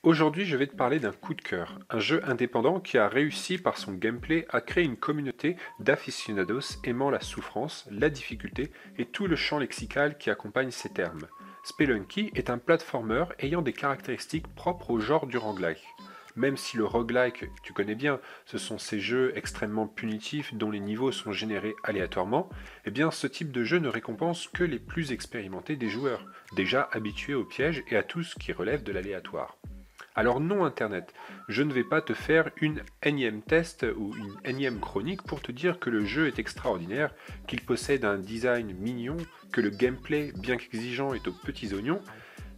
Aujourd'hui, je vais te parler d'un coup de cœur, un jeu indépendant qui a réussi par son gameplay à créer une communauté d'aficionados aimant la souffrance, la difficulté et tout le champ lexical qui accompagne ces termes. Spelunky est un platformer ayant des caractéristiques propres au genre du roguelike. Même si le roguelike, tu connais bien, ce sont ces jeux extrêmement punitifs dont les niveaux sont générés aléatoirement, eh bien ce type de jeu ne récompense que les plus expérimentés des joueurs, déjà habitués aux pièges et à tout ce qui relève de l'aléatoire. Alors non Internet, je ne vais pas te faire une énième test ou une énième chronique pour te dire que le jeu est extraordinaire, qu'il possède un design mignon, que le gameplay, bien qu'exigeant, est aux petits oignons.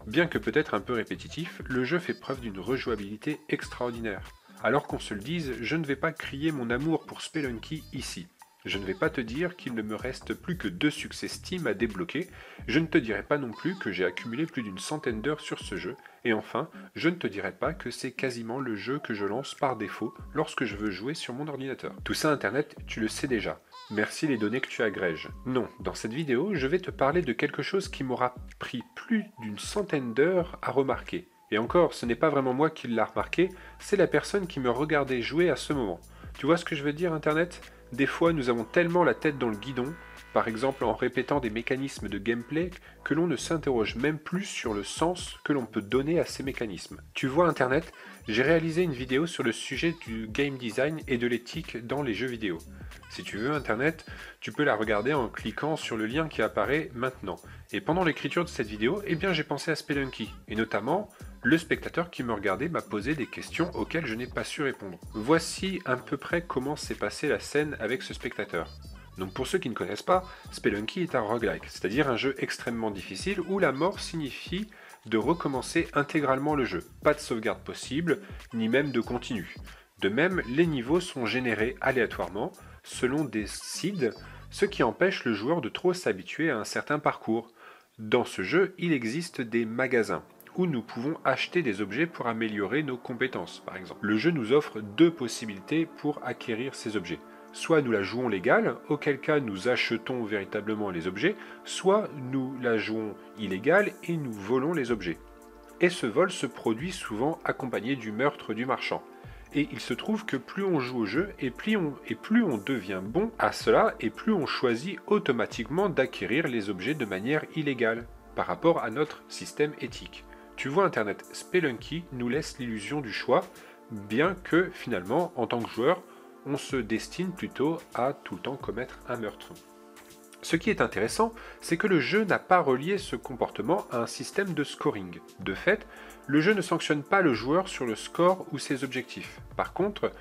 Bien que peut-être un peu répétitif, le jeu fait preuve d'une rejouabilité extraordinaire. Alors qu'on se le dise, je ne vais pas crier mon amour pour Spelunky ici. Je ne vais pas te dire qu'il ne me reste plus que 2 succès Steam à débloquer, je ne te dirai pas non plus que j'ai accumulé plus d'une centaine d'heures sur ce jeu, et enfin, je ne te dirai pas que c'est quasiment le jeu que je lance par défaut lorsque je veux jouer sur mon ordinateur. Tout ça Internet, tu le sais déjà. Merci les données que tu agrèges. Non, dans cette vidéo, je vais te parler de quelque chose qui m'aura pris plus d'une centaine d'heures à remarquer. Et encore, ce n'est pas vraiment moi qui l'a remarqué, c'est la personne qui me regardait jouer à ce moment. Tu vois ce que je veux dire Internet ? Des fois, nous avons tellement la tête dans le guidon, par exemple en répétant des mécanismes de gameplay, que l'on ne s'interroge même plus sur le sens que l'on peut donner à ces mécanismes. Tu vois Internet, j'ai réalisé une vidéo sur le sujet du game design et de l'éthique dans les jeux vidéo. Si tu veux Internet, tu peux la regarder en cliquant sur le lien qui apparaît maintenant. Et pendant l'écriture de cette vidéo, eh bien j'ai pensé à Spelunky, et notamment le spectateur qui me regardait m'a posé des questions auxquelles je n'ai pas su répondre. Voici à peu près comment s'est passée la scène avec ce spectateur. Donc pour ceux qui ne connaissent pas, Spelunky est un roguelike, c'est-à-dire un jeu extrêmement difficile où la mort signifie de recommencer intégralement le jeu. Pas de sauvegarde possible, ni même de continu. De même, les niveaux sont générés aléatoirement, selon des seeds, ce qui empêche le joueur de trop s'habituer à un certain parcours. Dans ce jeu, il existe des magasins où nous pouvons acheter des objets pour améliorer nos compétences, par exemple. Le jeu nous offre 2 possibilités pour acquérir ces objets. Soit nous la jouons légale, auquel cas nous achetons véritablement les objets, soit nous la jouons illégale et nous volons les objets. Et ce vol se produit souvent accompagné du meurtre du marchand. Et il se trouve que plus on joue au jeu et plus on devient bon à cela et plus on choisit automatiquement d'acquérir les objets de manière illégale par rapport à notre système éthique. Tu vois Internet, Spelunky nous laisse l'illusion du choix, bien que finalement, en tant que joueur, on se destine plutôt à tout le temps commettre un meurtre. Ce qui est intéressant, c'est que le jeu n'a pas relié ce comportement à un système de scoring. De fait, le jeu ne sanctionne pas le joueur sur le score ou ses objectifs. Par contre,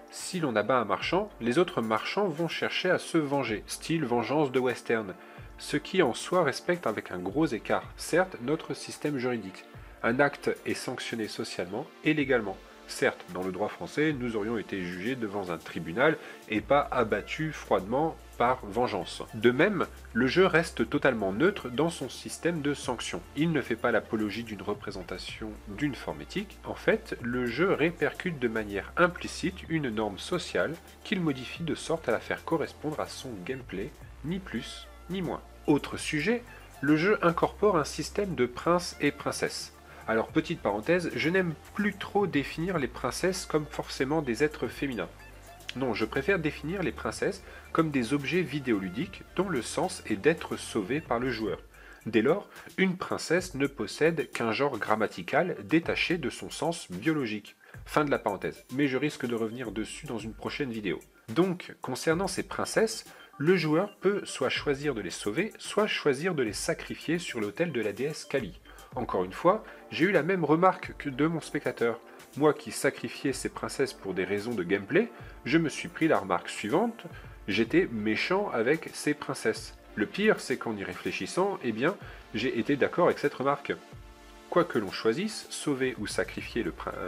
si l'on abat un marchand, les autres marchands vont chercher à se venger, style vengeance de western, ce qui en soi respecte avec un gros écart, certes, notre système juridique. Un acte est sanctionné socialement et légalement. Certes, dans le droit français, nous aurions été jugés devant un tribunal et pas abattus froidement par vengeance. De même, le jeu reste totalement neutre dans son système de sanctions. Il ne fait pas l'apologie d'une représentation d'une forme éthique. En fait, le jeu répercute de manière implicite une norme sociale qu'il modifie de sorte à la faire correspondre à son gameplay, ni plus ni moins. Autre sujet, le jeu incorpore un système de princes et princesses. Alors petite parenthèse, je n'aime plus trop définir les princesses comme forcément des êtres féminins. Non, je préfère définir les princesses comme des objets vidéoludiques dont le sens est d'être sauvés par le joueur. Dès lors, une princesse ne possède qu'un genre grammatical détaché de son sens biologique. Fin de la parenthèse, mais je risque de revenir dessus dans une prochaine vidéo. Donc, concernant ces princesses, le joueur peut soit choisir de les sauver, soit choisir de les sacrifier sur l'autel de la déesse Kali. Encore une fois, j'ai eu la même remarque que de mon spectateur. Moi qui sacrifiais ces princesses pour des raisons de gameplay, je me suis pris la remarque suivante, j'étais méchant avec ces princesses. Le pire, c'est qu'en y réfléchissant, eh bien, j'ai été d'accord avec cette remarque. Quoi que l'on choisisse, sauver ou sacrifier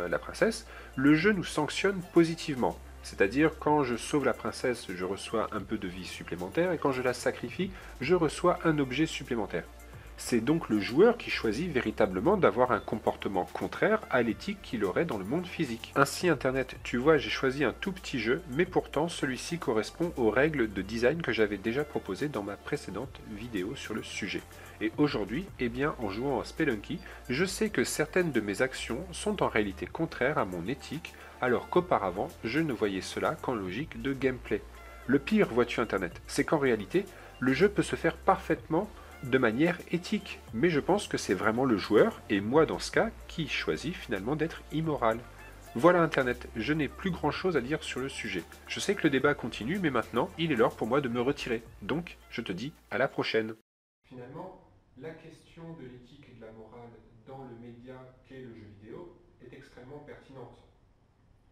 la princesse, le jeu nous sanctionne positivement. C'est-à-dire, quand je sauve la princesse, je reçois un peu de vie supplémentaire, et quand je la sacrifie, je reçois un objet supplémentaire. C'est donc le joueur qui choisit véritablement d'avoir un comportement contraire à l'éthique qu'il aurait dans le monde physique. Ainsi Internet, tu vois, j'ai choisi un tout petit jeu, mais pourtant celui-ci correspond aux règles de design que j'avais déjà proposées dans ma précédente vidéo sur le sujet. Et aujourd'hui, eh bien, en jouant à Spelunky, je sais que certaines de mes actions sont en réalité contraires à mon éthique, alors qu'auparavant, je ne voyais cela qu'en logique de gameplay. Le pire, vois-tu Internet, c'est qu'en réalité, le jeu peut se faire parfaitement de manière éthique, mais je pense que c'est vraiment le joueur, et moi dans ce cas, qui choisit finalement d'être immoral. Voilà Internet, je n'ai plus grand chose à dire sur le sujet. Je sais que le débat continue, mais maintenant, il est l'heure pour moi de me retirer. Donc, je te dis à la prochaine. Finalement, la question de l'éthique et de la morale dans le média qu'est le jeu vidéo est extrêmement pertinente.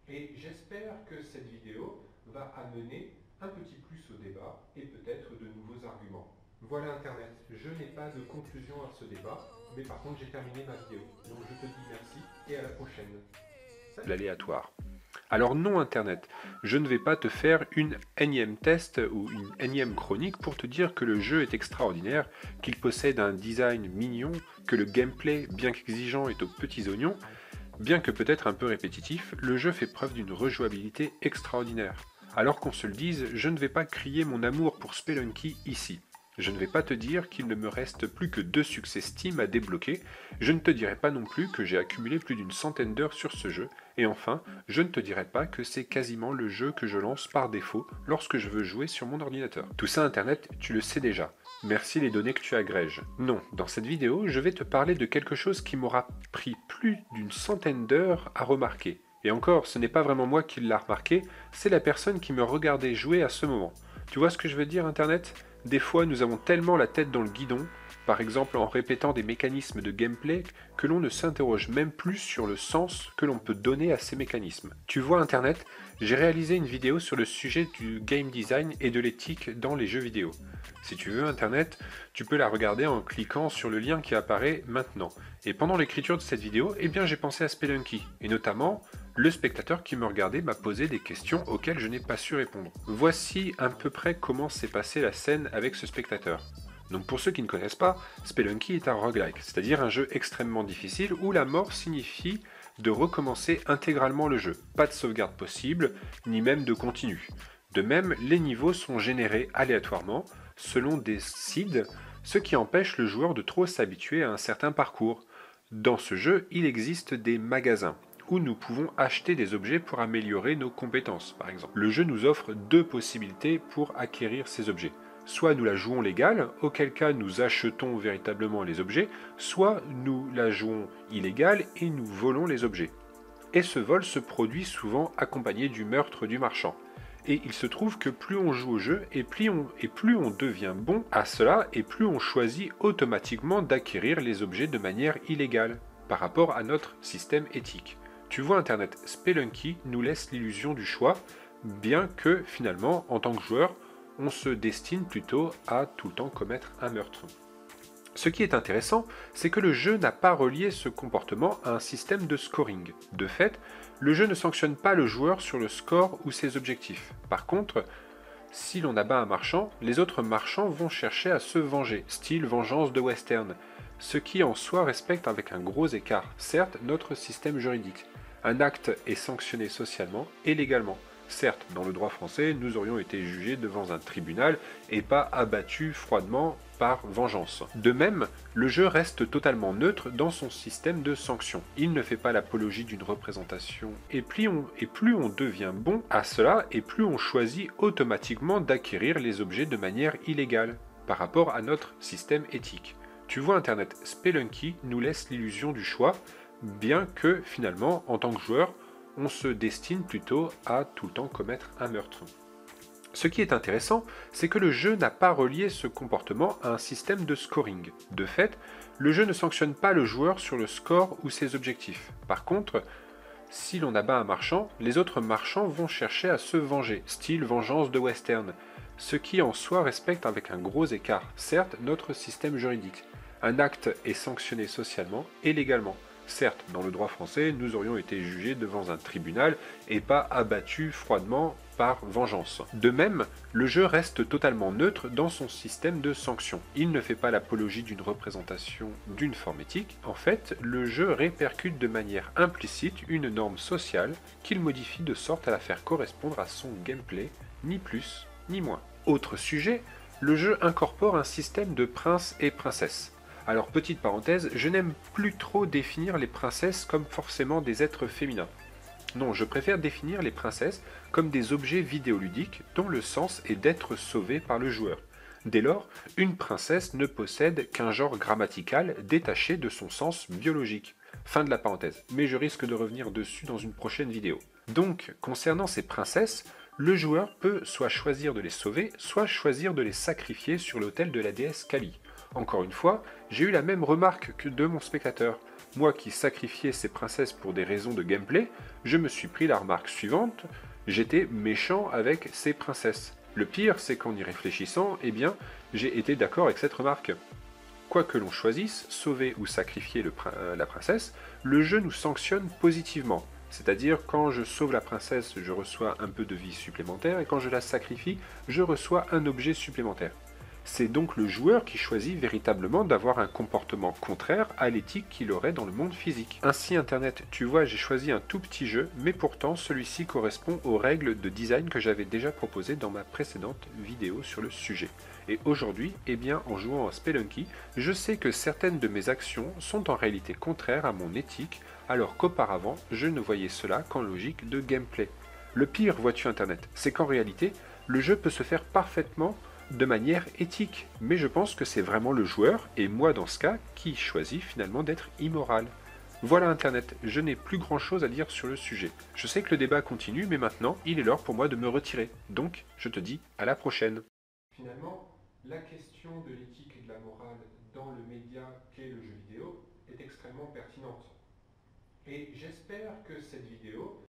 Et j'espère que cette vidéo va amener un petit plus au débat et peut-être de nouveaux arguments. Voilà Internet, je n'ai pas de conclusion à ce débat, mais par contre j'ai terminé ma vidéo. Donc je te dis merci et à la prochaine. L'aléatoire. Alors non Internet, je ne vais pas te faire une énième test ou une énième chronique pour te dire que le jeu est extraordinaire, qu'il possède un design mignon, que le gameplay, bien qu'exigeant, est aux petits oignons. Bien que peut-être un peu répétitif, le jeu fait preuve d'une rejouabilité extraordinaire. Alors qu'on se le dise, je ne vais pas crier mon amour pour Spelunky ici. Je ne vais pas te dire qu'il ne me reste plus que 2 succès Steam à débloquer, je ne te dirai pas non plus que j'ai accumulé plus d'une centaine d'heures sur ce jeu, et enfin, je ne te dirai pas que c'est quasiment le jeu que je lance par défaut lorsque je veux jouer sur mon ordinateur. Tout ça Internet, tu le sais déjà. Merci les données que tu agrèges. Non, dans cette vidéo, je vais te parler de quelque chose qui m'aura pris plus d'une centaine d'heures à remarquer. Et encore, ce n'est pas vraiment moi qui l'a remarqué, c'est la personne qui me regardait jouer à ce moment. Tu vois ce que je veux dire Internet ? Des fois, nous avons tellement la tête dans le guidon, par exemple en répétant des mécanismes de gameplay, que l'on ne s'interroge même plus sur le sens que l'on peut donner à ces mécanismes. Tu vois Internet, j'ai réalisé une vidéo sur le sujet du game design et de l'éthique dans les jeux vidéo. Si tu veux Internet, tu peux la regarder en cliquant sur le lien qui apparaît maintenant. Et pendant l'écriture de cette vidéo, eh bien j'ai pensé à Spelunky, et notamment le spectateur qui me regardait m'a posé des questions auxquelles je n'ai pas su répondre. Voici à peu près comment s'est passée la scène avec ce spectateur. Donc pour ceux qui ne connaissent pas, Spelunky est un roguelike, c'est-à-dire un jeu extrêmement difficile où la mort signifie de recommencer intégralement le jeu. Pas de sauvegarde possible, ni même de continu. De même, les niveaux sont générés aléatoirement, selon des seeds, ce qui empêche le joueur de trop s'habituer à un certain parcours. Dans ce jeu, il existe des magasins, où nous pouvons acheter des objets pour améliorer nos compétences, par exemple. Le jeu nous offre 2 possibilités pour acquérir ces objets. Soit nous la jouons légale, auquel cas nous achetons véritablement les objets, soit nous la jouons illégale et nous volons les objets. Et ce vol se produit souvent accompagné du meurtre du marchand. Et il se trouve que plus on joue au jeu et plus on devient bon à cela et plus on choisit automatiquement d'acquérir les objets de manière illégale par rapport à notre système éthique. Tu vois Internet, Spelunky nous laisse l'illusion du choix, bien que finalement, en tant que joueur, on se destine plutôt à tout le temps commettre un meurtre. Ce qui est intéressant, c'est que le jeu n'a pas relié ce comportement à un système de scoring. De fait, le jeu ne sanctionne pas le joueur sur le score ou ses objectifs. Par contre, si l'on abat un marchand, les autres marchands vont chercher à se venger, style vengeance de western, ce qui en soi respecte avec un gros écart, certes, notre système juridique. Un acte est sanctionné socialement et légalement. Certes, dans le droit français, nous aurions été jugés devant un tribunal et pas abattus froidement par vengeance. De même, le jeu reste totalement neutre dans son système de sanctions. Il ne fait pas l'apologie d'une représentation. Et plus on devient bon à cela, et plus on choisit automatiquement d'acquérir les objets de manière illégale, par rapport à notre système éthique. Tu vois Internet, Spelunky nous laisse l'illusion du choix, bien que finalement, en tant que joueur, on se destine plutôt à tout le temps commettre un meurtre. Ce qui est intéressant, c'est que le jeu n'a pas relié ce comportement à un système de scoring. De fait, le jeu ne sanctionne pas le joueur sur le score ou ses objectifs. Par contre, si l'on abat un marchand, les autres marchands vont chercher à se venger, style vengeance de western, ce qui en soi respecte avec un gros écart, certes, notre système juridique. Un acte est sanctionné socialement et légalement. Certes, dans le droit français, nous aurions été jugés devant un tribunal et pas abattus froidement par vengeance. De même, le jeu reste totalement neutre dans son système de sanctions. Il ne fait pas l'apologie d'une représentation d'une forme éthique. En fait, le jeu répercute de manière implicite une norme sociale qu'il modifie de sorte à la faire correspondre à son gameplay, ni plus ni moins. Autre sujet, le jeu incorpore un système de princes et princesses. Alors petite parenthèse, je n'aime plus trop définir les princesses comme forcément des êtres féminins. Non, je préfère définir les princesses comme des objets vidéoludiques dont le sens est d'être sauvés par le joueur. Dès lors, une princesse ne possède qu'un genre grammatical détaché de son sens biologique. Fin de la parenthèse, mais je risque de revenir dessus dans une prochaine vidéo. Donc, concernant ces princesses, le joueur peut soit choisir de les sauver, soit choisir de les sacrifier sur l'autel de la déesse Kali. Encore une fois, j'ai eu la même remarque que de mon spectateur. Moi qui sacrifiais ces princesses pour des raisons de gameplay, je me suis pris la remarque suivante, j'étais méchant avec ces princesses. Le pire, c'est qu'en y réfléchissant, eh bien, j'ai été d'accord avec cette remarque. Quoi que l'on choisisse, sauver ou sacrifier la princesse, le jeu nous sanctionne positivement. C'est-à-dire, quand je sauve la princesse, je reçois un peu de vie supplémentaire, et quand je la sacrifie, je reçois un objet supplémentaire. C'est donc le joueur qui choisit véritablement d'avoir un comportement contraire à l'éthique qu'il aurait dans le monde physique. Ainsi Internet, tu vois, j'ai choisi un tout petit jeu, mais pourtant celui-ci correspond aux règles de design que j'avais déjà proposées dans ma précédente vidéo sur le sujet. Et aujourd'hui, eh bien, en jouant à Spelunky, je sais que certaines de mes actions sont en réalité contraires à mon éthique, alors qu'auparavant, je ne voyais cela qu'en logique de gameplay. Le pire, vois-tu Internet, c'est qu'en réalité, le jeu peut se faire parfaitement de manière éthique, mais je pense que c'est vraiment le joueur, et moi dans ce cas, qui choisit finalement d'être immoral. Voilà Internet, je n'ai plus grand chose à dire sur le sujet. Je sais que le débat continue, mais maintenant, il est l'heure pour moi de me retirer. Donc, je te dis à la prochaine. Finalement, la question de l'éthique et de la morale dans le média qu'est le jeu vidéo est extrêmement pertinente. Et j'espère que cette vidéo